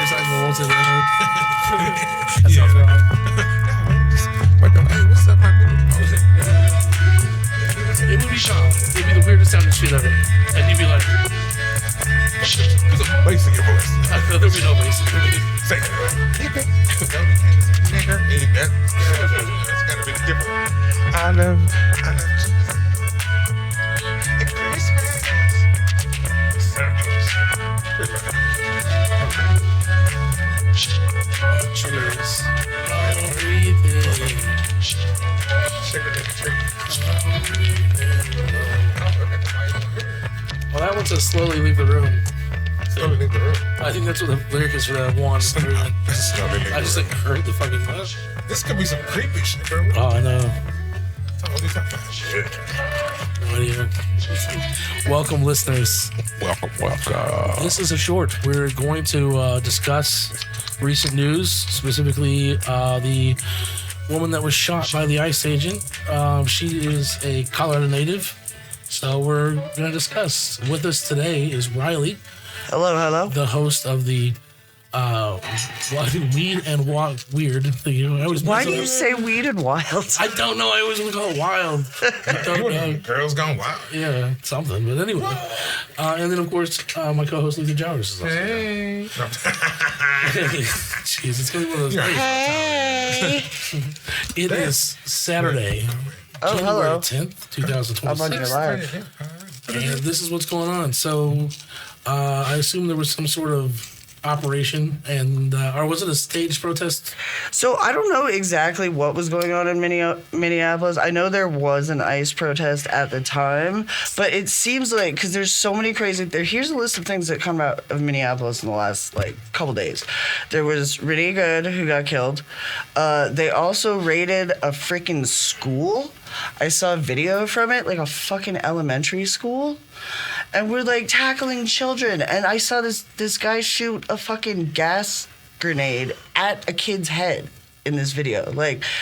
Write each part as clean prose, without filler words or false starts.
won't say that word. That sounds wrong. Hey, what's up, my dude? It would be Sean. It'd be the weirdest sounding shit ever. And you'd be like, There's a bass in your voice. there'd be no bass. Say it. Nigga. That's gotta be different. I love Jesus. It's Christmas. Cheers. Well, that one says slowly leave the room. Slowly leave the room. I think that's what the lyric is for that one. Slowly leave I just the like heard the fucking. This could be some creepy shit, bro. Oh, I know. Shit. What even? Welcome, listeners. Welcome. This is a short. We're going to discuss recent news, specifically the woman that was shot by the ICE agent. She is a Colorado native, so we're going to discuss. With us today is Riley. Hello. The host of the Weed and Weird. Why do you say weed and wild? I don't know. I always want to call it wild. Girls gone wild. Yeah, something. But anyway. And then, of course, my co-host, Luther Jowers, is also Hey. Jeez, it's going to be one of those days. Hey. It is Saturday, January 10th, 2026. I'm on your live. And this is what's going on. So, I assume there was some sort of operation, and or was it a staged protest? So I don't know exactly what was going on in Minneapolis. I know there was an ICE protest at the time, but it seems like, because there's so many crazy. Here's a list of things that come out of Minneapolis in the last couple days. There was Renee Good, who got killed. They also raided a freaking school. I saw a video from it, like a fucking elementary school. And we're tackling children. And I saw this guy shoot a fucking gas grenade at a kid's head in this video.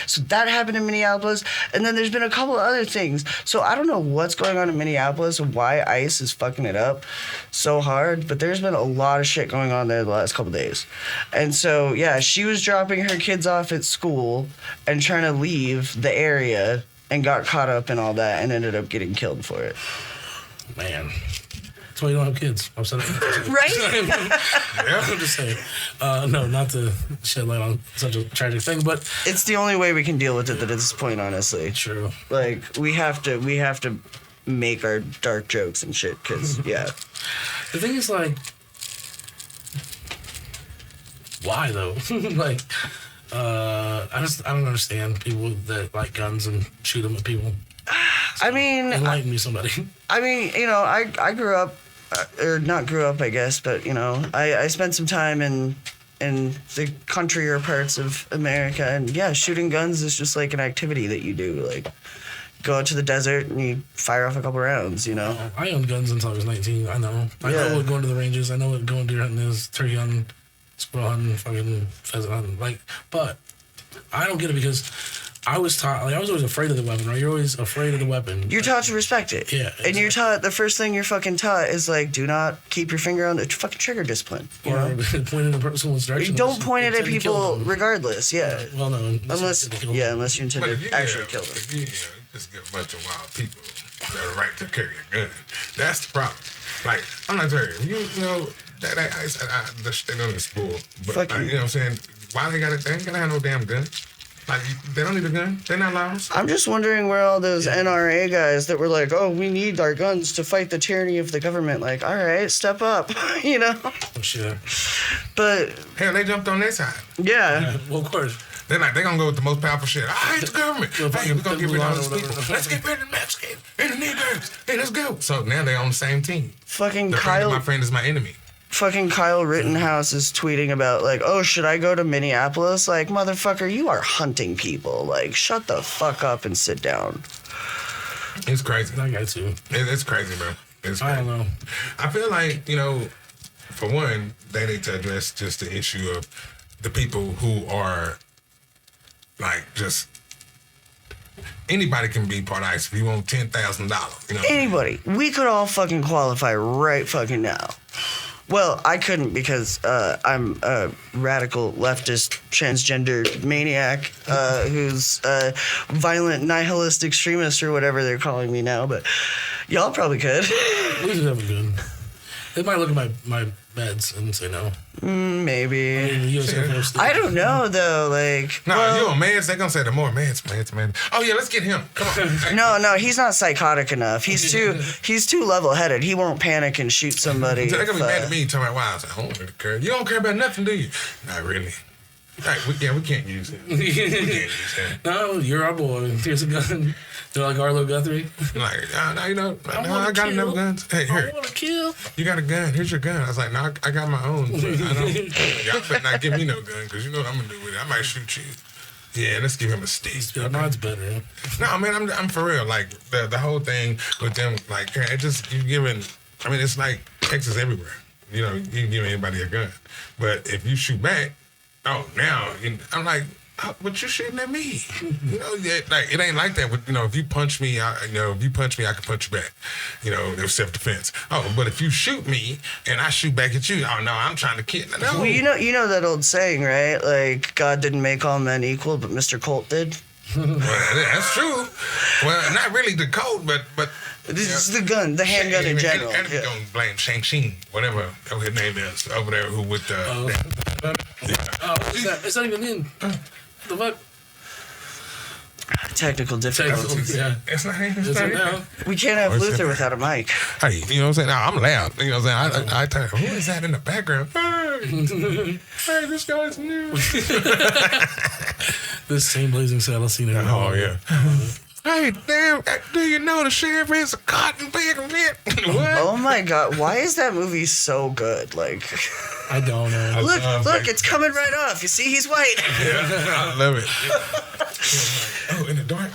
So that happened in Minneapolis. And then there's been a couple of other things. So I don't know what's going on in Minneapolis and why ICE is fucking it up so hard. But there's been a lot of shit going on there the last couple of days. And so, yeah, she was dropping her kids off at school and trying to leave the area and got caught up in all that and ended up getting killed for it. Man. That's why you don't have kids. I'm sorry. Right? I'm just saying. No, not to shed light on such a tragic thing, but it's the only way we can deal with it at this point, honestly. True. We have to make our dark jokes and shit, because, yeah. The thing is, why, though? I don't understand people that like guns and shoot them at people. I mean, enlighten me, somebody. I mean, I grew up, or not grew up, I guess, but I spent some time in the countryer parts of America, and yeah, shooting guns is just an activity that you do, go out to the desert and you fire off a couple rounds, I owned guns until I was 19. I know. I know what going to the ranges. I know what going deer hunting is, turkey hunting, squirrel hunting, fucking pheasant hunting. But I don't get it because I was taught, I was always afraid of the weapon, right? You're always afraid of the weapon. You're taught to respect it. Yeah. Exactly. And you're taught, the first thing you're fucking taught is do not keep your finger on the fucking trigger discipline. Or point in the person's direction. Don't point it at people regardless, yeah. Well, no. Unless you intend to actually kill them. You just get a bunch of wild people that are right to carry a gun. That's the problem. I'm not telling you, that they know the school. But, you know what I'm saying? Why they ain't gotta have no damn gun. They don't need a gun. They're not laws. I'm just wondering where all those NRA guys that were we need our guns to fight the tyranny of the government. All right, step up, Oh, sure. But hell, they jumped on their side. Yeah. Well, of course. They're they're gonna go with the most powerful shit. I hate the government. Hey, we're gonna get rid of all these people. Let's get rid of the Mexicans and the Negroes. Hey, let's go. So now they're on the same team. Fucking my friend is my enemy. Fucking Kyle Rittenhouse is tweeting about oh, should I go to Minneapolis? Motherfucker, you are hunting people. Shut the fuck up and sit down. It's crazy. That guy too. It's crazy, bro. It's crazy. I don't know. I feel for one, they need to address just the issue of the people who are just anybody can be part of ICE if you want $10,000. Anybody. We could all fucking qualify right fucking now. Well, I couldn't because I'm a radical leftist transgender maniac who's a violent nihilist extremist or whatever they're calling me now. But y'all probably could. We should have a good. They might look at my meds and say no. Maybe. I mean, the US Air Force I don't know though. Like, No, well, you on meds? They're gonna say the more meds. Oh yeah, let's get him. Come on. no, he's not psychotic enough. He's too level-headed. He won't panic and shoot somebody. They're gonna be if, mad at me talking about why I was like, I don't really care. You don't care about nothing, do you? Not really. Like, we can't use it. We can't use it. No, you're our boy. Here's a gun. They're like Arlo Guthrie. Like, no, you know, I got kill. enough guns. Hey, I here. want to kill. You got a gun. Here's your gun. I was like, no, I got my own. But I don't. Y'all better not give me no gun because you know what I'm gonna do with it. I might shoot you. Yeah, let's give him a stick. Yeah, mine's better. Yeah. No, man, I'm for real. Like the whole thing with them, like it just you giving. I mean, it's like Texas everywhere. You know, you can give anybody a gun, but if you shoot back, now I'm like. But you're shooting at me. You know, like it ain't like that. But, you know, if you punch me, I can punch you back. You know, it's self-defense. Oh, but if you shoot me and I shoot back at you, oh no, I'm trying to kill. No. Well, you know that old saying, right? Like God didn't make all men equal, but Mr. Colt did. Well, that's true. Well, not really the code, but This is the gun, the handgun in general. And we're gonna blame Shang-Chi, whatever his name is, over there, who with the. It's not even in. The fuck? Technical difficulties. Yeah. It's not even. Is it now? We can't have Luther without a mic. Hey, you know what I'm saying? Now, I'm loud. You know what I'm saying? I tell you, who is that in the background? Hey, this guy's new. This same Blazing Saddle scene. Oh, yeah. Hey, damn, do you know the sheriff is a cotton picking man? What? Oh my God, why is that movie so good? Like, I don't know. look, it's coming right off. You see, he's white. Yeah, I love it. Oh, in the dark.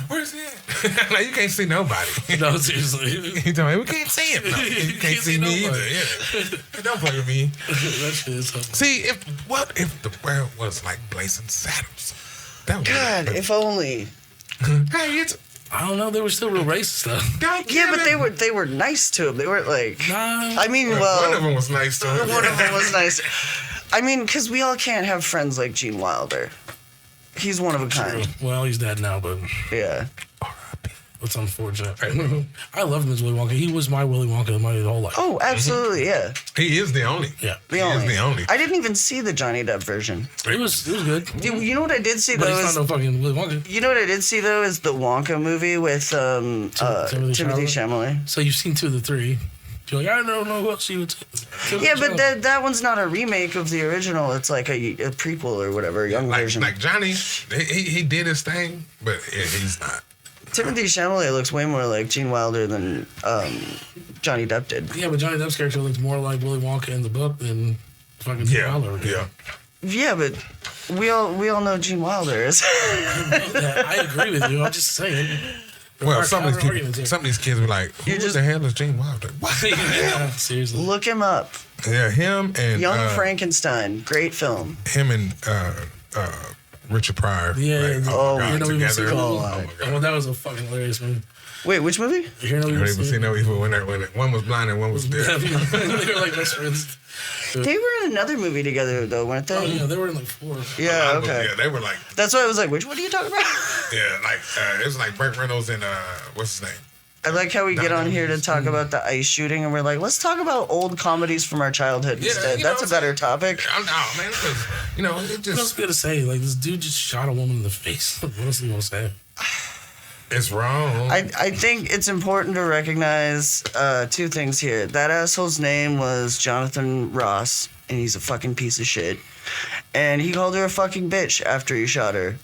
Where's he at? Like, you can't see nobody. No, seriously. He told me, we can't see him. No, you can't see me either. nobody. Yeah. Don't play with me. That shit is something. See, what if the world was like Blazing Saddles? That would be God, like, if only. hey, it's I don't know. They were still real racist though. Yeah, but they were nice to him. They weren't like. Nah. I mean, one of well, them was nice to him. one of them was nice. I mean, because we all can't have friends like Gene Wilder. He's one of a kind. Well, he's dead now, but Yeah. it's unfortunate. I loved him as Willy Wonka. He was my Willy Wonka my whole life. Oh, absolutely, yeah. He is the only. Yeah. The only. He is the only. I didn't even see the Johnny Depp version. It was good. Dude, you know what I did see But though? he's not no fucking Willy Wonka. You know what I did see though is the Wonka movie with Timothy Chalamet. So you've seen 2 of the 3. You're like, I don't know who else you would say. Yeah, but that one's not a remake of the original. It's like a prequel or whatever, a young version. Like Johnny, he did his thing, but he's not. Timothy Chalamet looks way more like Gene Wilder than Johnny Depp did. Yeah, but Johnny Depp's character looks more like Willy Wonka in the book than fucking Gene Wilder. Yeah. Yeah, but we all know Gene Wilder is. Yeah, I agree with you. I'm just saying. Well, some of these kids were like, who the hell is Gene Wilder? What? Yeah, seriously. Look him up. Yeah, him and Young Frankenstein, great film. him and Richard Pryor. Yeah, like, yeah. oh, my Hear God, No Evil, See together. No Oh, Evil. my God. Oh, that was a fucking hilarious movie. Wait, which movie? Hear No You Evil, don't even see no evil when one was blind and one was deaf. They were like best friends. They were in another movie together though, weren't they? Oh yeah, they were in like 4. Yeah, okay. Yeah, they were like, That's why I was like, which one are you talking about? yeah, like it was like Burt Reynolds and what's his name? I like how we get on here to talk about the ice shooting, and we're like, let's talk about old comedies from our childhood instead. you know, That's a better topic. I'm out, man. Because, it What else just gonna say? Like this dude just shot a woman in the face. What else are you gonna say? it's wrong. I think it's important to recognize 2 things here. That asshole's name was Jonathan Ross, and he's a fucking piece of shit. And he called her a fucking bitch after he shot her.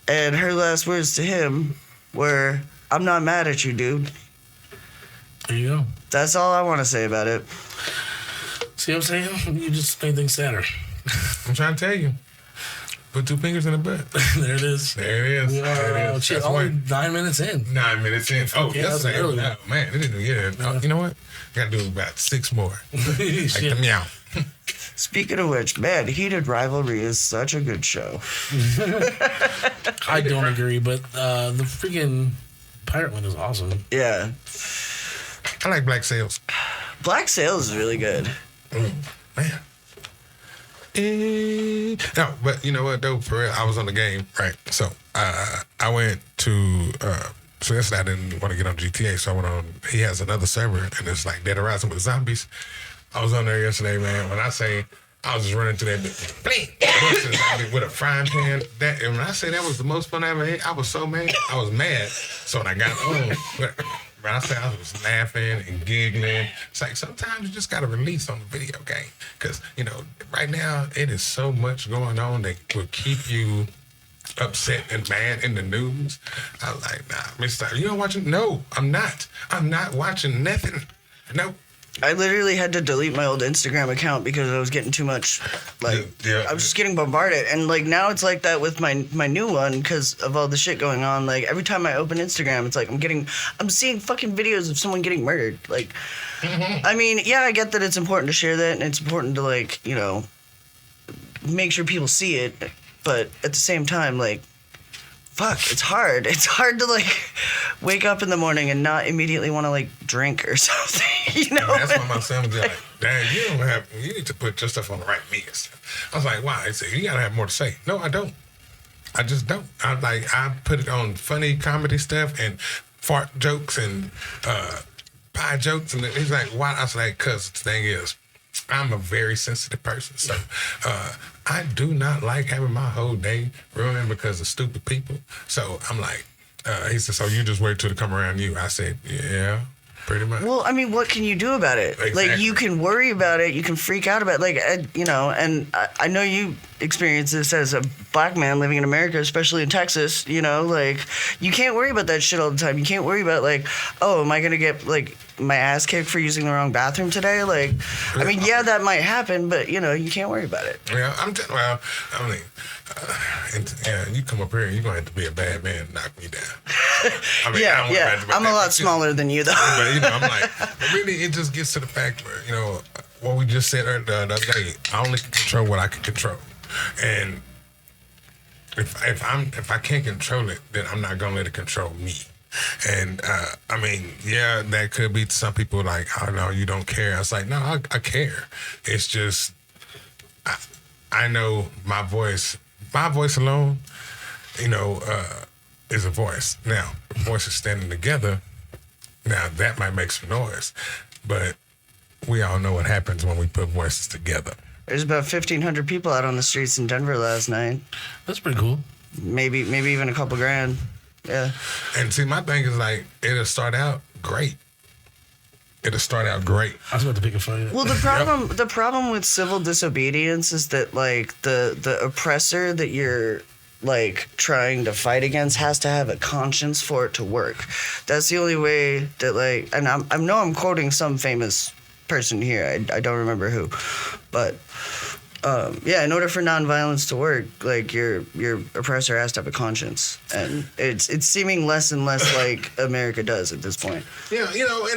And her last words to him were, I'm not mad at you, dude. There you go. That's all I want to say about it. See what I'm saying? You just made things sadder. I'm trying to tell you. Put 2 fingers in the butt. There it is. There it is. There it is. Shit, That's only why. 9 minutes in. 9 minutes in. Oh, Yeah, that's yesterday. early. Oh, man, it didn't. Yeah. You know what? Got to do about 6 more. Like Shit. the meow. Speaking of which, man, Heated Rivalry is such a good show. I don't agree, but the freaking pirate one is awesome. Yeah. I like Black Sails. Black Sails is really good. Man. No, but you know what though, for real, I was on the game, right? So I went to so yesterday I didn't want to get on GTA, so I went on. He has another server, and it's like Dead or Rising with zombies. I was on there yesterday, man. When I say I was just running to that bitch, with a frying pan. That, and when I say that was the most fun I ever had, I was so mad. I was mad. So when I got home, when I say I was laughing and giggling, it's like sometimes you just got to release on the video game. Because, you know, right now it is so much going on that will keep you upset and mad in the news. I was like, nah, Mr. You don't watch it? No, I'm not. I'm not watching nothing. Nope. I literally had to delete my old Instagram account because I was getting too much, like, I was just getting bombarded. And, like, now it's like that with my new one because of all the shit going on. Like, every time I open Instagram, it's like I'm seeing fucking videos of someone getting murdered. Like, I mean, yeah, I get that it's important to share that and it's important to, like, you know, make sure people see it. But at the same time, like, fuck, it's hard. It's hard to, like, wake up in the morning and not immediately want to, like, drink or something, you know? And that's why my son was like, Dad, you need to put your stuff on the right media stuff. I was like, why? He said, you got to have more to say. No, I don't. I just don't. I put it on funny comedy stuff and fart jokes and pie jokes. And he's like, why? I was like, because the thing is, I'm a very sensitive person, so I do not like having my whole day ruined because of stupid people. So I'm like, he said, so you just wait till they come around you. I said, yeah, pretty much. Well, I mean, what can you do about it? Exactly. Like, you can worry about it, you can freak out about it, like, you know, and I know you experience this as a black man living in America, especially in Texas, you know, like, you can't worry about that shit all the time. You can't worry about, like, oh, am I going to get, like, my ass kicked for using the wrong bathroom today? Like, I mean, yeah, that might happen, but, you know, you can't worry about it. Yeah, I mean, you come up here and you're going to have to be a bad man and knock me down. I mean, yeah. I'm a lot smaller than you, though. But, you know, I'm like, really, it just gets to the fact where, you know, what we just said the other day, I only can control what I can control. And if I can't control it, then I'm not gonna let it control me. And I mean, yeah, that could be to some people like, oh no, you don't care. I was like, no, I care. It's just I know my voice alone, you know, is a voice. Now, voices standing together, now that might make some noise, but we all know what happens when we put voices together. There's about 1,500 people out on the streets in Denver last night. That's pretty cool. Maybe even a couple grand. Yeah. And see, my thing is like, it'll start out great. I was about to pick a fight. Well, the problem with civil disobedience is that, like, the oppressor that you're, like, trying to fight against has to have a conscience for it to work. That's the only way that, like, and I know I'm quoting some famous person here. I don't remember who, but yeah, in order for nonviolence to work, like, your oppressor has to have a conscience, and it's seeming less and less like America does at this point. Yeah, you know,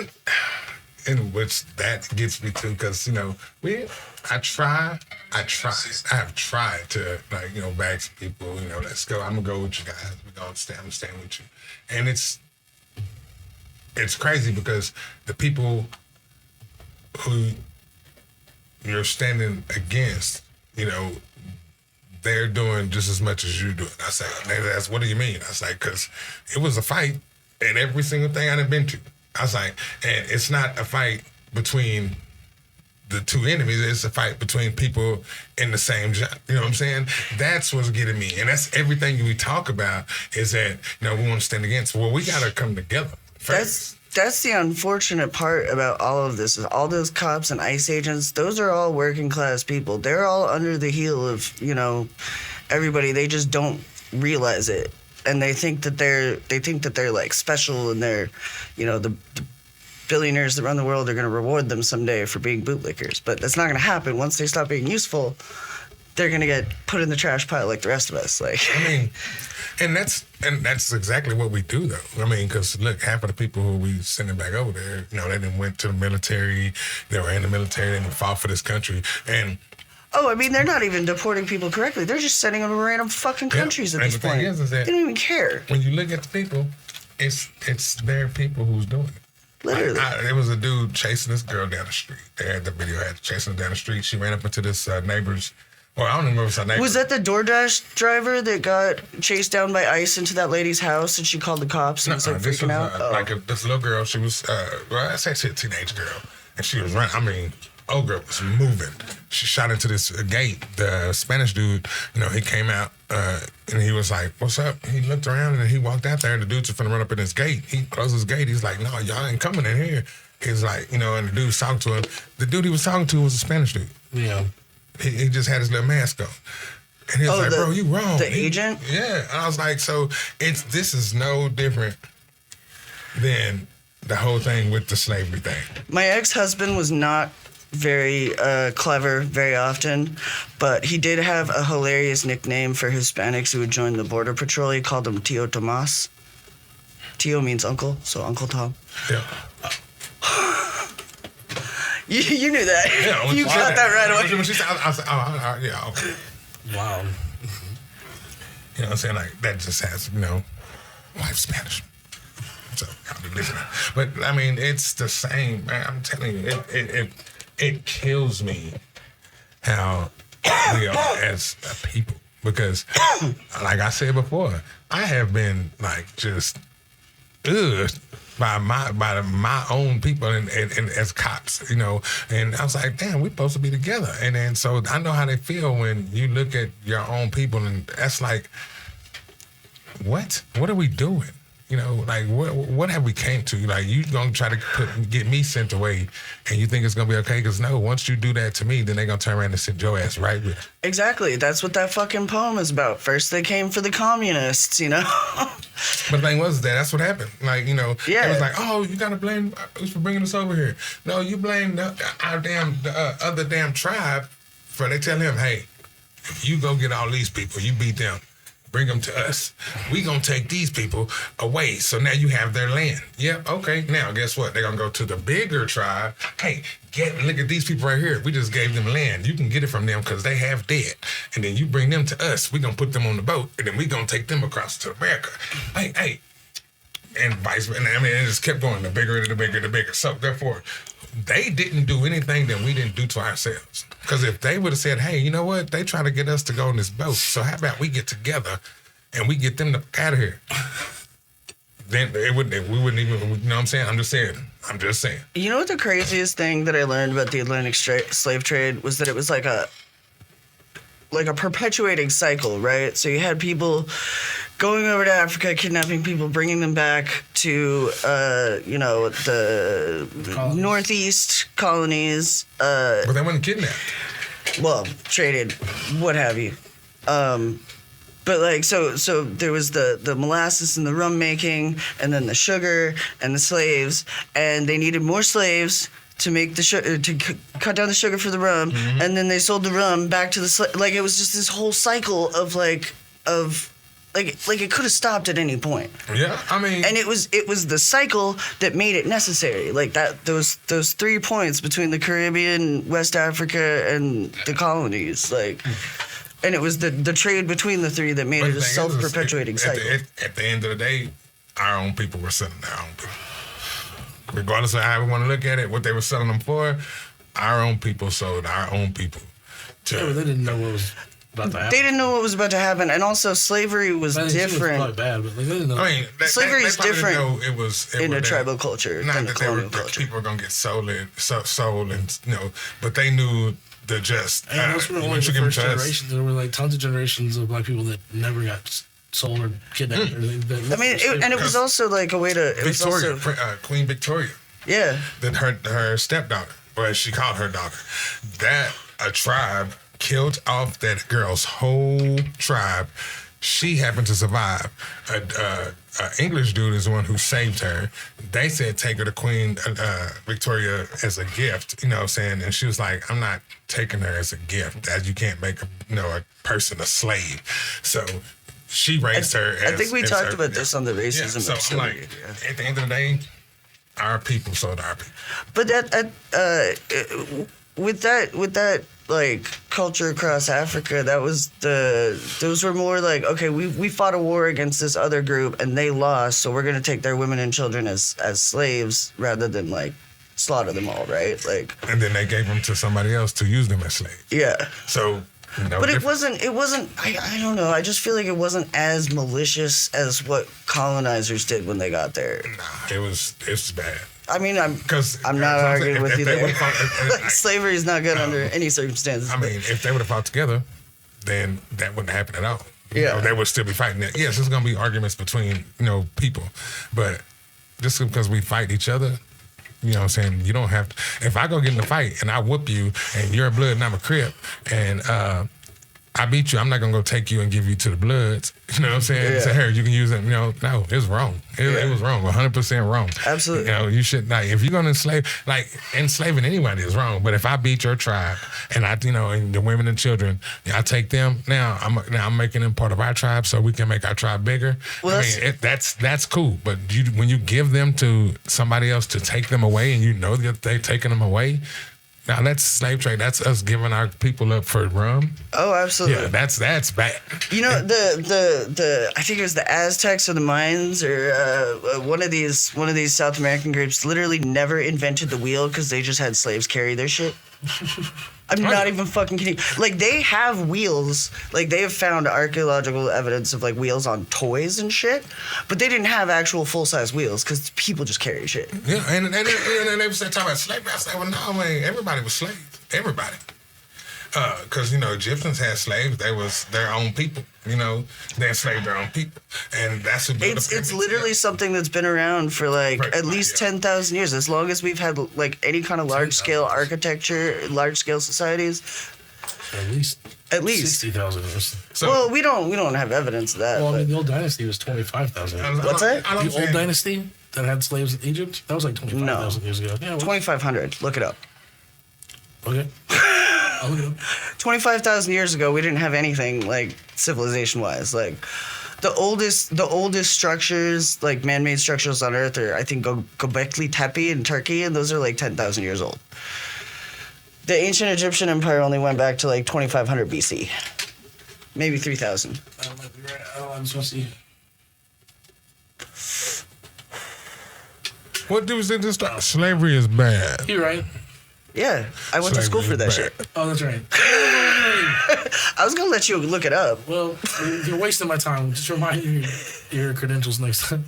and which that gets me to, because, you know, I have tried to, like, you know, bag some people, you know, let's go, I'm gonna go with you guys, I'm staying with you, and it's crazy because the people who you're standing against, you know, they're doing just as much as you're doing. I say, they ask, what do you mean? I was like, because it was a fight in every single thing I've been to. I was like, and it's not a fight between the two enemies, it's a fight between people in the same job. You know what I'm saying? That's what's getting me. And that's everything we talk about is that, you know, we want to stand against. Well, we got to come together first. That's the unfortunate part about all of this is all those cops and ICE agents, those are all working class people. They're all under the heel of, you know, everybody. They just don't realize it. And they think that they're like special, and they're, you know, the billionaires that run the world are going to reward them someday for being bootlickers. But that's not going to happen. Once they stop being useful, they're going to get put in the trash pile like the rest of us. Like, I mean, and that's exactly what we do, though. I mean, because look, half of the people who we sending back over there, you know, they didn't went to the military, they were in the military, they didn't fought for this country, and. Oh, I mean, they're not even deporting people correctly. They're just sending them to random fucking countries at this point. And the thing is that they don't even care. When you look at the people, it's their people who's doing it. Literally. There was a dude chasing this girl down the street. They had the video, had chasing her down the street. She ran up into this neighbor's. Well, I don't remember if it was her neighbor. Was that the DoorDash driver that got chased down by ICE into that lady's house and she called the cops and was like this freaking was, out? This little girl, she was, well, I say she's a teenage girl. And she was running, I mean, old girl was moving. She shot into this gate. The Spanish dude, he came out and he was like, what's up? He looked around and he walked out there and the dude's finna run up in his gate. He closed his gate. He's like, no, y'all ain't coming in here. He's like, and the dude was talking to him. The dude he was talking to was a Spanish dude. Yeah. He just had his little mask on. And he was like, bro, you wrong. The agent? Yeah. And I was like, so this is no different than the whole thing with the slavery thing. My ex-husband was not very clever very often, but he did have a hilarious nickname for Hispanics who would join the Border Patrol. He called them Tio Tomas. Tio means uncle, so Uncle Tom. Yeah. You knew that. Yeah, you got that right away. When she said, I was like, yeah, okay. Wow. You know what I'm saying? Like, that just has, white Spanish. So, I'll be listening. But, I mean, it's the same, man. I'm telling you, it kills me how we are as a people. Because, like I said before, I have been, like, just, by my own people and as cops, and I was like, damn, we're supposed to be together. And then so I know how they feel when you look at your own people and that's like, what are we doing? Like what have we came to? Like you gonna try to get me sent away and you think it's gonna be okay? Because no, once you do that to me, then they're gonna turn around and send your ass right with. Exactly. That's what that fucking poem is about. First they came for the communists, But the thing was that's what happened. Like, Yeah. It was like, oh, you gotta blame us for bringing us over here. No, you blame the other damn tribe for they tell him, hey, if you go get all these people, you beat them. Bring them to us. We gonna take these people away. So now you have their land. Yep, okay. Now guess what? They're gonna go to the bigger tribe. Hey, look at these people right here. We just gave them land. You can get it from them because they have dead. And then you bring them to us. We gonna put them on the boat and then we gonna take them across to America. Hey. And vice versa. I mean, it just kept going. The bigger, the bigger, the bigger. So therefore, they didn't do anything that we didn't do to ourselves. Because if they would have said, hey, you know what? They trying to get us to go on this boat. So how about we get together and we get them out of here? Then we wouldn't even, you know what I'm saying? I'm just saying. You know what the craziest thing that I learned about the Atlantic slave trade was that it was like a perpetuating cycle, right? So you had people going over to Africa, kidnapping people, bringing them back to, the Northeast colonies. But they weren't kidnapped. Well, traded, what have you. But like, so there was the molasses and the rum making, and then the sugar and the slaves, and they needed more slaves to make the sugar, to cut down the sugar for the rum, and then they sold the rum back to the like it was just this whole cycle of like it could have stopped at any point. Yeah, I mean, and it was the cycle that made it necessary. Like that those 3 points between the Caribbean, West Africa, and the colonies, like. And it was the trade between the three that made it a self-perpetuating cycle. At the end of the day, our own people were selling their own people. Regardless of how we want to look at it, what they were selling them for, our own people sold our own people. Yeah, but they didn't know what was about to happen. They didn't know what was about to happen, and also slavery was different. It was bad, but they didn't know. I mean, slavery is different in a tribal culture than a colonial culture. People were gonna get sold, and but they knew the just. And those were only the first generations. There were like tons of generations of black people that never got sold or kidnapped. It was also like a way to. Victoria, Queen Victoria. Yeah. Then her stepdaughter, or as she called her daughter, that a tribe killed off that girl's whole tribe. She happened to survive. An English dude is the one who saved her. They said take her to Queen Victoria as a gift, you know what I'm saying? And she was like, I'm not taking her as a gift, as you can't make a person a slave. So she raised her as, I think we talked about this on the racism episode. So like, at the end of the day, our people sold our people. But with that like culture across Africa, those were more like, okay, we fought a war against this other group and they lost, so we're gonna take their women and children as slaves rather than like slaughter them all, right? Like, and then they gave them to somebody else to use them as slaves. Yeah. So. But it wasn't. I don't know. I just feel like it wasn't as malicious as what colonizers did when they got there. Nah, it's bad. I mean, I'm not arguing with you there. Slavery is not good under any circumstances. I mean, if they would have fought together, then that wouldn't happen at all. Yeah, they would still be fighting. Yes, there's gonna be arguments between people, but just because we fight each other. You know what I'm saying? You don't have to. If I go get in a fight and I whoop you and you're a blood and I'm a crip and I beat you, I'm not going to go take you and give you to the Bloods. You know what I'm saying? Yeah. Say, here, you can use it. No, it's wrong. It was wrong, 100% wrong. Absolutely. You should not. If you're going to enslave, like enslaving anybody is wrong. But if I beat your tribe and and the women and children, I take them, now I'm making them part of our tribe so we can make our tribe bigger. Well, that's cool. But when you give them to somebody else to take them away and you know that they're taking them away, now that's slave trade. That's us giving our people up for rum. Oh, absolutely. Yeah, that's bad. You know, the I think it was the Aztecs or the Mayans or one of these South American groups literally never invented the wheel because they just had slaves carry their shit. I'm not even fucking kidding. Like, they have wheels. Like, they have found archaeological evidence of, like, wheels on toys and shit. But they didn't have actual full-size wheels because people just carry shit. Yeah, and they was talking about slavery. I was like, well, no, man, everybody was slaves. Everybody. Because, Egyptians had slaves. They was their own people. They enslaved their own people. And that's what it's literally something that's been around for, like, at least 10,000 years. As long as we've had, like, any kind of large-scale architecture, large-scale societies. At least 60,000 years. So, well, we don't have evidence of that. Well, I mean, the old dynasty was 25,000 years. What's that? The old dynasty that had slaves in Egypt? That was like 25,000 years ago. Yeah, 2,500. Look it up. Okay. I'll look it up. 25,000 years ago, we didn't have anything, like, civilization-wise. Like, the oldest structures, like, man-made structures on Earth are, I think, Göbekli Tepe in Turkey, and those are, like, 10,000 years old. The ancient Egyptian Empire only went back to, like, 2,500 BC. Maybe 3,000. I might be right. I'm supposed to see. What dudes did this start? Slavery is bad. You're right. Yeah, I went to school for that shit. Oh, that's right. I was gonna let you look it up. Well, you're wasting my time. Just remind you your credentials next time.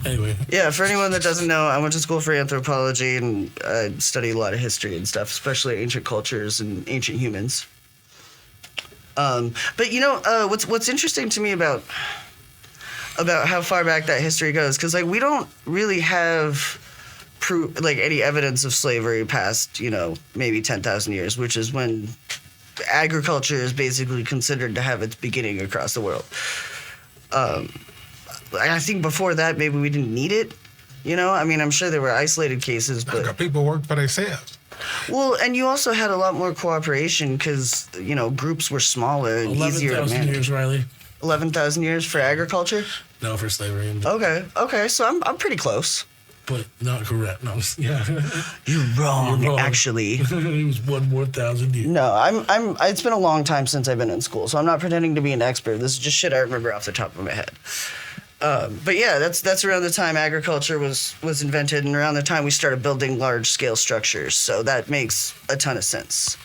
Anyway. Yeah, for anyone that doesn't know, I went to school for anthropology and I study a lot of history and stuff, especially ancient cultures and ancient humans. But what's interesting to me about how far back that history goes, because like we don't really have like any evidence of slavery past, maybe 10,000 years, which is when agriculture is basically considered to have its beginning across the world. I think before that, maybe we didn't need it. I mean, I'm sure there were isolated cases, but people worked for themselves. Well, and you also had a lot more cooperation because, groups were smaller and easier to manage. 11,000 years, Riley. 11,000 years for agriculture? No, for slavery. Okay, so I'm pretty close. But not correct. No, yeah. You're wrong. Actually. It was 1 more thousand years. No, it's been a long time since I've been in school, so I'm not pretending to be an expert. This is just shit I remember off the top of my head. But yeah, that's around the time agriculture was invented and around the time we started building large-scale structures. So that makes a ton of sense.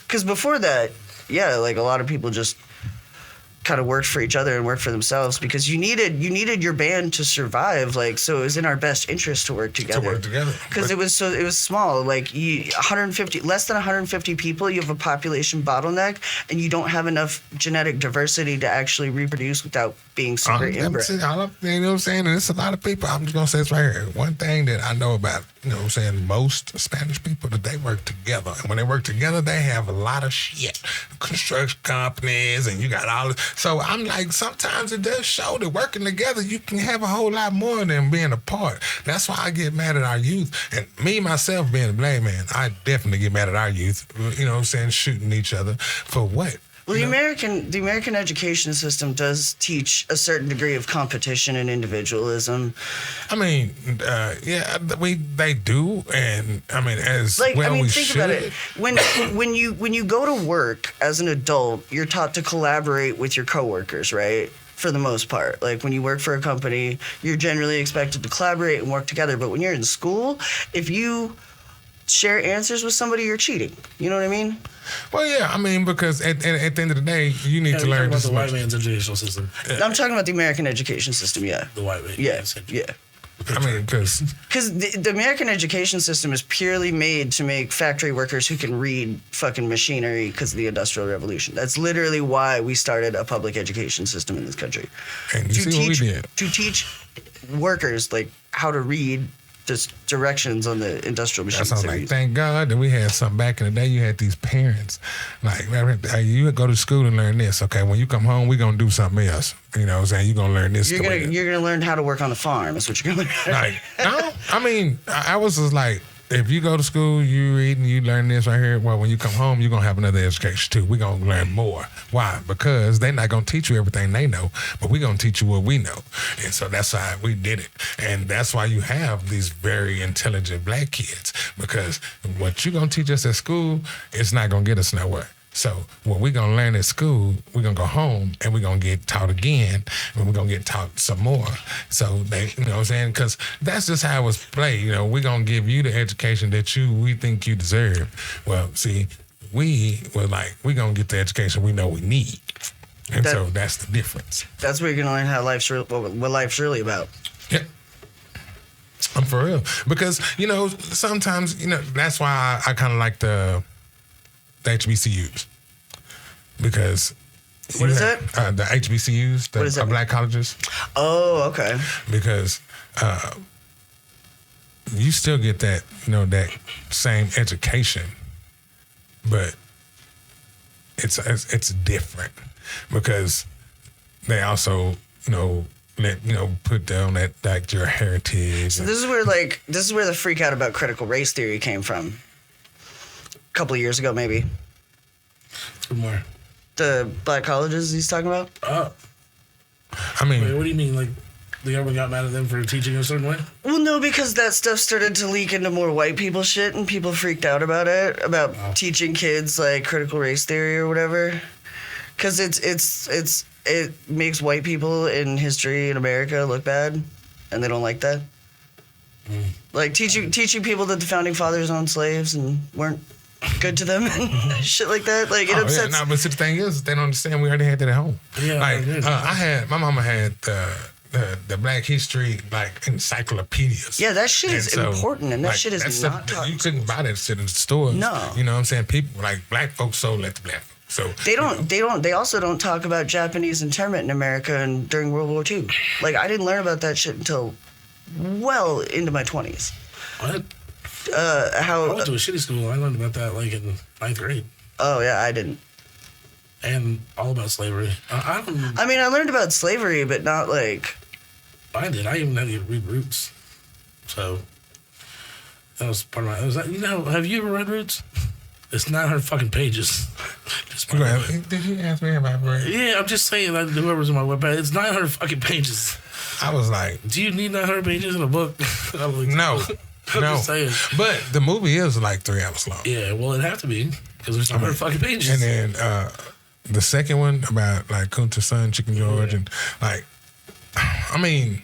Because before that, yeah, like a lot of people just kind of worked for each other and worked for themselves because you needed your band to survive. Like, so it was in our best interest to work together. Because it was small. Like less than 150 people, you have a population bottleneck, and you don't have enough genetic diversity to actually reproduce without being super inbred. You know what I'm saying? And it's a lot of people. I'm just gonna say this right here. One thing that I know about, most Spanish people, that they work together. And when they work together, they have a lot of shit. Construction companies, and you got all this. So I'm like, sometimes it does show that working together, you can have a whole lot more than being apart. That's why I get mad at our youth. And me, myself, being a black man, I definitely get mad at our youth, shooting each other. For what? Well, the American education system does teach a certain degree of competition and individualism. I mean, they do, and I mean, as we think should. about it. When you go to work as an adult, you're taught to collaborate with your coworkers, right? For the most part, like when you work for a company, you're generally expected to collaborate and work together. But when you're in school, if you share answers with somebody, you're cheating. You know what I mean? Well, yeah, I mean, because at the end of the day, you need to learn about this the much. white man's educational system. I'm talking about the American education system, yeah. The white man. Yeah. I mean, because the American education system is purely made to make factory workers who can read fucking machinery because of the Industrial Revolution. That's literally why we started a public education system in this country. and you see what we did. To teach workers, like, how to read just directions on the industrial machines. That's like, thank God that we had something back in the day. You had these parents, like, you go to school and learn this. Okay, when you come home, we're going to do something else. You know what I'm saying? You're going to learn this. You're gonna learn how to work on the farm. That's what you're going to learn. Like, no, I mean, I was just like, if you go to school, you read and you learn this right here, well, when you come home, you're going to have another education too. We're going to learn more. Why? Because they're not going to teach you everything they know, but we're going to teach you what we know. And so that's why we did it. And that's why you have these very intelligent black kids, because what you're going to teach us at school is not going to get us nowhere. So what we're going to learn at school, we're going to go home and we're going to get taught again, and we're going to get taught some more. So they, you know what I'm saying? Because that's just how it was played. You know, we're going to give you the education that we think you deserve. Well, see, we're going to get the education we know we need. And so that's the difference. That's where you're going to learn how what life's really about. Yeah. I'm for real. Because, you know, sometimes, you know, that's why I kind of like the HBCUs, because what is it? The HBCUs, the black colleges. Oh, okay. Because you still get that, you know, that same education, but it's different because they also, you know, put down that, like, your heritage. So this is where the freak out about critical race theory came from. A couple of years ago, maybe. From where? The black colleges he's talking about? I mean... Wait, what do you mean? Like, the government got mad at them for teaching a certain way? Well, no, because that stuff started to leak into more white people shit, and people freaked out about it, about teaching kids, like, critical race theory or whatever. Because it makes white people in history in America look bad, and they don't like that. Like, teaching people that the founding fathers owned slaves and weren't good to them and shit like that. Like, it upsets. Yeah, no, but the thing is, they don't understand we already had that at home. Yeah, like, my mama had the Black History, like, encyclopedias. Yeah, that shit is important, and that shit is not taught. You couldn't buy that shit in the stores. No. You know what I'm saying? People, like, black folks sold at the black folks. So they also don't talk about Japanese internment in America and during World War II. Like, I didn't learn about that shit until well into my 20s. What? I went to a shitty school. I learned about that, like, in 9th grade. Oh, yeah, I didn't. And all about slavery. I mean, I learned about slavery, but not, like... I did. I even had to read Roots. So, that was part of my... you know, have you ever read Roots? It's 900 fucking pages. Did you ask me about Roots? Yeah, I'm just saying, that whoever's on my webpage, it's 900 fucking pages. I was like... Do you need 900 pages in a book? I'm like, no. I'm just saying. But the movie is like 3 hours long. Yeah, well, it'd have to be, because there's 900 fucking pages. And then the second one about, like, Kunta's son, Chicken George, and, like, I mean,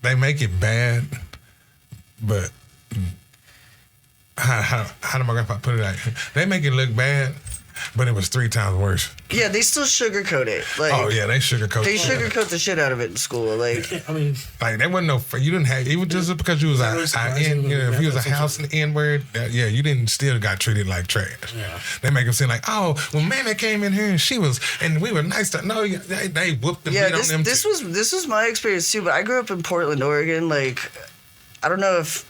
they make it bad, but how did my grandpa put it out? They make it look bad, but it was 3 times worse. Yeah, they still sugarcoat it. Like, oh yeah, they sugarcoat. They sugarcoat the shit out of it in school. Like, I mean, like, there wasn't no. You didn't have, even just because you was if you was a house in the N word, yeah, you didn't still got treated like trash. Yeah. They make them seem like, oh, well, Mammy came in here and we were nice to. No, they whooped the beat on them. This was my experience too. But I grew up in Portland, Oregon. Like, I don't know if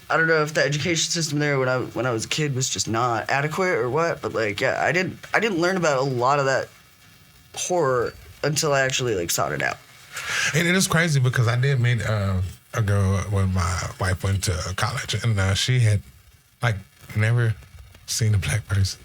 the education system there when I was a kid was just not adequate or what, but, like, yeah, I didn't learn about a lot of that horror until I actually, like, sought it out. And it is crazy because I did meet a girl when my wife went to college, and she had, like never seen a black person.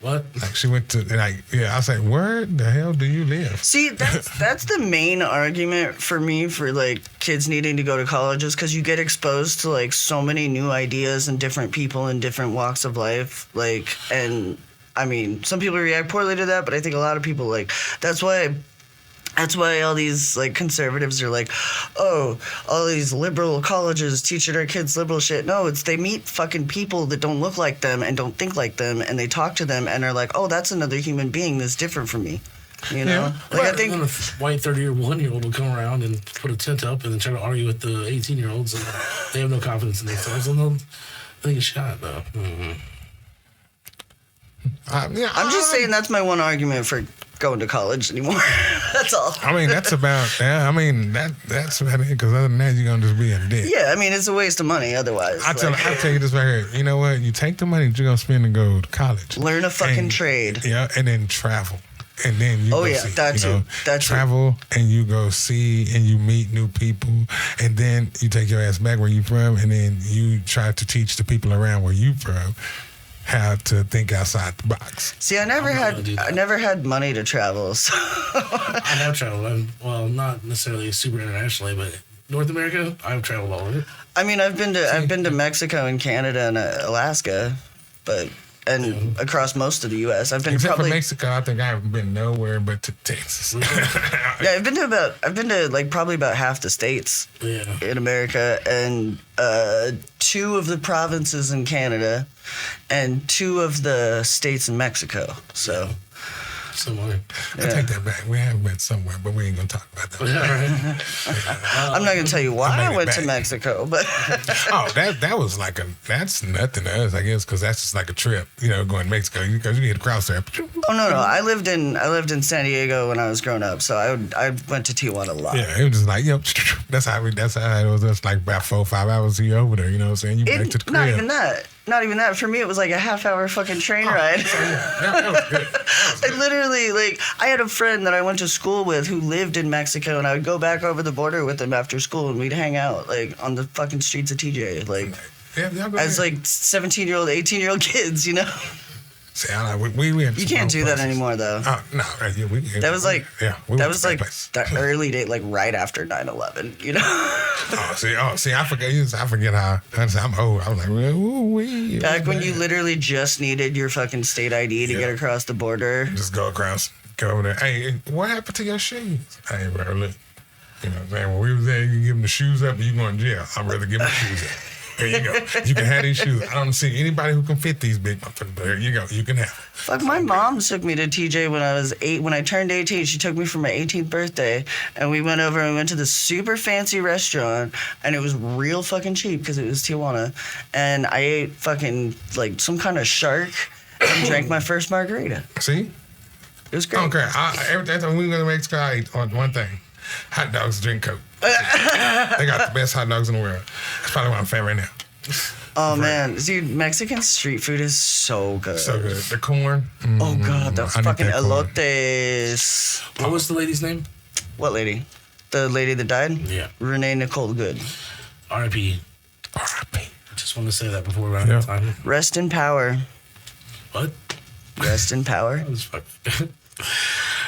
What? Like she went to I was like, where the hell do you live? See, that's the main argument for me for like kids needing to go to college is because you get exposed to like so many new ideas and different people in different walks of life. Like, and I mean, some people react poorly to that, but I think a lot of people like that's why all these like conservatives are like, oh, all these liberal colleges teaching our kids liberal shit. No, it's they meet fucking people that don't look like them and don't think like them, and they talk to them and are like, oh, that's another human being that's different from me. You know, like I think a white 30-year-old will come around and put a tent up and then try to argue with the 18-year-olds, and they have no confidence in themselves, and they'll get shot though. Mm-hmm. I'm just saying that's my one argument for going to college anymore. That's all. I mean, that's about that's about it. Because other than that, you're gonna just be a dick. Yeah, I mean, it's a waste of money otherwise. I'll tell you this right here. You know what? You take the money that you're gonna spend to go to college, learn a fucking trade. Yeah, and then travel. And then you travel and you go see and you meet new people, and then you take your ass back where you from, and then you try to teach the people around where you from how to think outside the box. See, I never had money to travel. So. I have traveled. Well, not necessarily super internationally, but North America, I've traveled all of it. I mean, I've been to Mexico and Canada and Alaska, and across most of the U.S. I've been except for Mexico. I think I haven't been nowhere but to Texas. Yeah, I've been to like probably about half the states in America, and 2 of the provinces in Canada, and 2 of the states in Mexico. So. Somewhere. I take that back. We have been somewhere, but we ain't gonna talk about that. I'm not gonna tell you why I went to Mexico, but that was that's nothing to us, I guess, because that's just like a trip, going to Mexico because you get across there. Oh no, I lived in San Diego when I was growing up, so I went to Tijuana a lot. Yeah, it was just like that's how it was. Just like about 4 or 5 hours here over there. You know what I'm saying? You back to the crib. Not even that. For me, it was like a half-hour fucking train ride. That was good. I literally, I had a friend that I went to school with who lived in Mexico, and I would go back over the border with him after school, and we'd hang out, on the fucking streets of TJ, as, 17-year-old, 18-year-old kids, See, we you can't do that anymore, though. No, that was the early day, right after 9/11, See, I forget how. I'm old. I was like, back when you literally just needed your fucking state ID to get across the border. Just go across, go over there. Hey, what happened to your shoes? Hey, bro, look. When we was there, you give them the shoes up, and you going to jail. I'd rather give them the shoes up. Here you go. You can have these shoes. I don't see anybody who can fit these big motherfuckers, but here you go. You can have them. Fuck, my mom took me to TJ when I was 8. When I turned 18, she took me for my 18th birthday, and we went over and went to this super fancy restaurant, and it was real fucking cheap because it was Tijuana, and I ate fucking, some kind of shark and drank my first margarita. See? It was great. I don't care. Every time we go to Mexico, I eat on one thing. Hot dogs, drink Coke. They got the best hot dogs in the world. That's probably what I'm fat right now. Oh, man. Dude, Mexican street food is so good. So good. The corn. Oh, God. Those fucking elotes. What was the lady's name? What lady? The lady that died? Yeah. Renee Nicole Good. R.I.P. R.I.P. Just want to say that before we run out of time. Rest in power. What? Rest in power. That was fucking...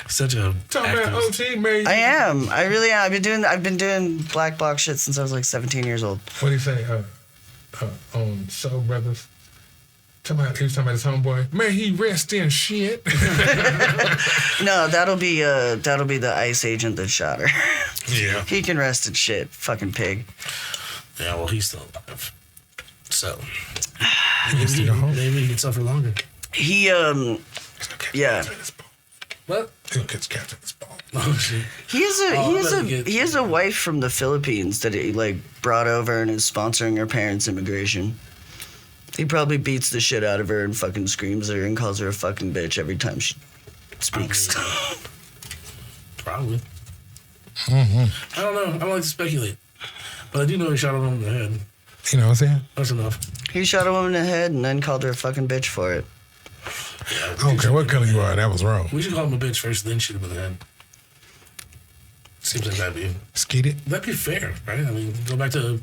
Such a talking about OT, man. I am. I really am. I've been doing black box shit since I was 17 years old. What do you say? On Soul Brothers. He was talking about his homeboy. Man, he rest in shit. No, that'll be the ICE agent that shot her. Yeah. He can rest in shit. Fucking pig. Yeah, well, he's still alive. So maybe he can suffer longer. Yeah. What? He'll catch captain this ball. Oh shit. He has a wife from the Philippines that he brought over and is sponsoring her parents' immigration. He probably beats the shit out of her and fucking screams at her and calls her a fucking bitch every time she speaks. Probably. Mm-hmm. I don't know. I don't like to speculate, but I do know he shot a woman in the head. You know what I'm saying? That's enough. He shot a woman in the head and then called her a fucking bitch for it. Yeah, I don't care what color you are, that was wrong. We should call him a bitch first, then shoot him in the head. Seems like that'd be... Skeet it? That'd be fair, right? I mean, go back to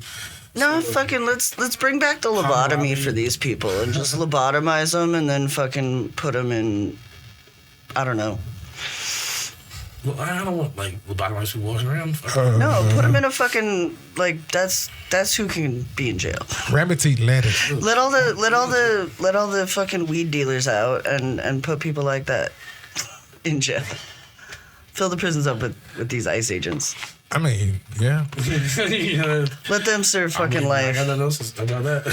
No, fucking let's bring back the lobotomy for these people and just lobotomize them and then fucking put them in, I don't know. Well, I don't want like lobotomized people walking around. No, put them in a fucking like that's who can be in jail. Rabbits eat lettuce. Let all the fucking weed dealers out and put people like that in jail. Fill the prisons up with these ICE agents. I mean, yeah. Let them serve fucking life. I got nothing else about that.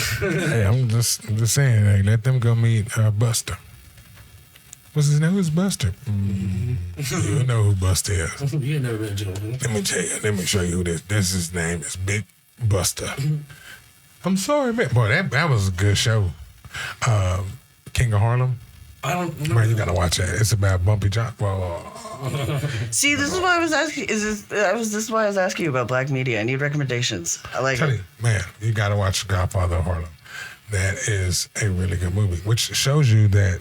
Hey, I'm just saying. Hey, let them go meet Buster. What's his name? Who's Buster? You know who Buster is. You ain't never been in jail. Let me tell you. Let me show you who this. This is his name. It's Big Buster. I'm sorry, man. Boy, that was a good show. King of Harlem. I don't remember. Man, you gotta watch that. It's about Bumpy John. Well, See, this is why I was asking. This is why I was asking you about black media. I need recommendations. I like tell it. you, man, you gotta watch Godfather of Harlem. That is a really good movie, which shows you that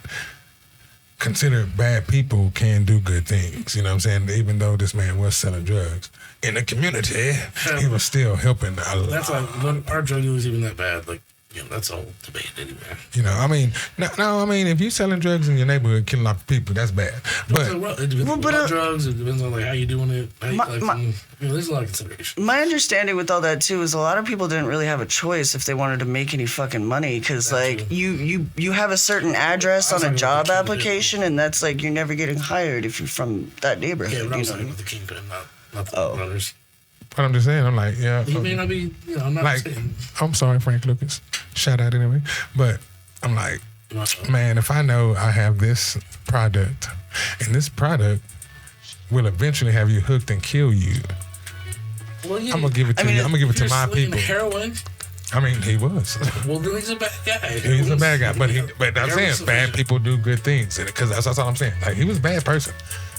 considered bad people can do good things. You know what I'm saying? Even though this man was selling drugs in the community, he was still helping a lot. That's like when our drug dealer was even that bad. Like, you know, that's a whole debate anyway. You know, I mean, no, I mean, if you're selling drugs in your neighborhood, killing a lot of people, that's bad. But it depends on what drugs. It depends on like how you doing it. How you, you know, there's a lot of consideration. My understanding with all that too is a lot of people didn't really have a choice if they wanted to make any fucking money because like you have a certain address on a job application and that's like you're never getting hired if you're from that neighborhood. Yeah, but I'm you saying know? with the kingpin, not the brothers. But I'm just saying, I'm like, yeah. He may not be, you know, I'm not like, saying. I'm sorry, Frank Lucas. Shout out anyway. But I'm like, man, if I know I have this product, and this product will eventually have you hooked and kill you, Well, yeah, I'm gonna give it to you. I'm gonna give it to my people. Heroin. I mean, he was. Well, then he's a bad guy. He's a bad guy, but I'm saying bad people do good things, because that's all I'm saying. Like, he was a bad person.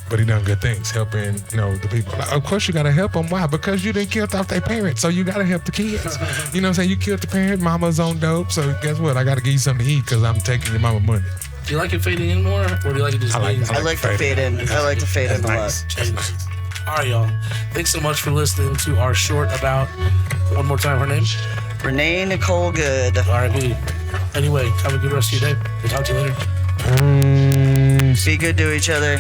But he done good things, helping, you know, the people. Like, of course you gotta help them. Why? Because you didn't kill off their parents, so you gotta help the kids. You know what I'm saying? You killed the parent, mama's on dope, so guess what? I gotta give you something to eat because I'm taking your mama money. Do you like it fading in more, or do you like it just? I like the fade in. I like the fade in a lot. Nice. All right, y'all. Thanks so much for listening to our short about. One more time, her name. Renee Nicole Good. R.I.P. Anyway, have a good rest of your day. We'll talk to you later. Be good to each other.